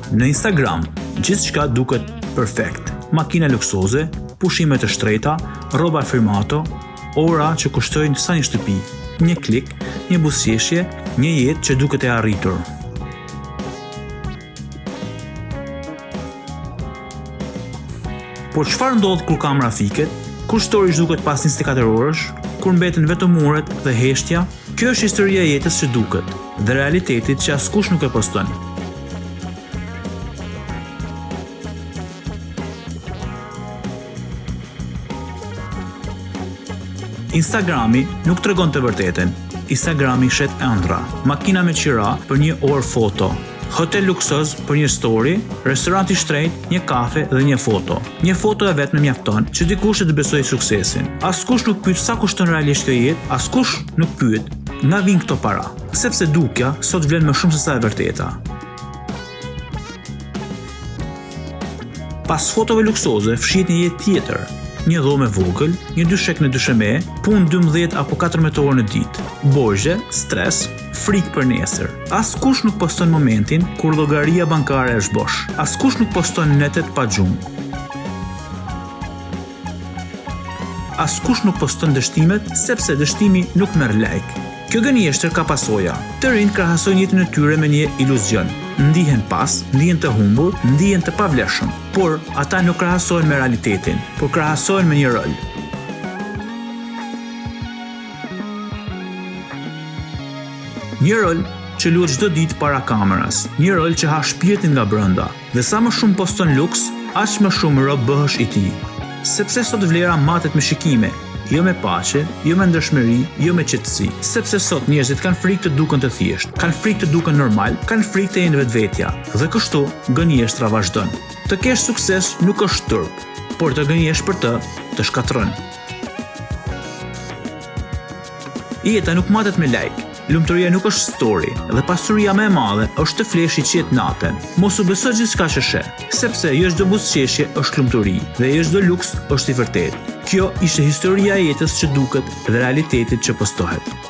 Në Instagram, gjithçka duket perfekt. Makina luksoze, pushime të shtrejta, rroba firmato, ora që kushtojnë sa një shtëpi, një klik, një buzëqeshje, një jetë që duket e arritur. Por çfarë ndodh kur kamera fiket? Kur stories duket pas 24 orësh? Kur mbeten vetëm muret dhe heshtja? Kjo është historia e jetës që duket dhe realitetit që askush nuk e poston. Instagrami nuk tregon të vërtetën. Instagrami shet ëndra, makina me qira për një orë foto, hotel luksoz për një story, restorant i shtrenjtë, një kafe dhe një foto. Një foto e vetme mjafton që dikush të besojë suksesin. Askush nuk pyet sa kushton realisht kjo jetë, askush nuk pyet nga vijnë këto para, sepse dukja sot vlen më shumë se sa e vërteta. Pas fotove luksoze fshihet një jetë tjetër. Një dhomë e vogël, një dyshek në dysheme, punë 12 apo 14 orë në ditë, borxhe, stres, frikë për nesër. Askush nuk poston momentin kur llogaria bankare është bosh. Askush nuk poston netet pa gjumë. Askush nuk poston dështimet sepse dështimi nuk merr like. Kjo gënjeshtër ka pasoja. Të rinjt krahasojnë jetën e tyre me një iluzion. Ndihen pas, ndihen të humbur, ndihen të pavlefshëm. Por ata nuk krahasohen me realitetin, por krahasohen me një rol. Një rol që luhet çdo ditë para kameras, një rol që ha shpirtin nga brenda. Dhe sa më shumë poston luks, aq më shumë rob bëhesh i tij. Sepse sot vlera matet me shikime, jo me paqe, jo me ndershmëri, jo me qetësi. Sepse sot njerëzit kanë frikë të duken të thjeshtë, kanë frikë të duken normal, kanë frikë të jenë vetvetja. Dhe kështu gënjeshtra vazhdon. Të kesh sukses nuk është turp, por të gënjesh për të shkatron. Jeta nuk matet me like. Lumturia nuk është story, dhe pasuria më e madhe është të fleshi qet natën. Mos u beso gjithçka që sheh, sepse jo çdo buzëqeshje është lumturi dhe jo çdo luks është i vërtetë. Kjo ishte historia e jetës që duket dhe realitetit që postohet.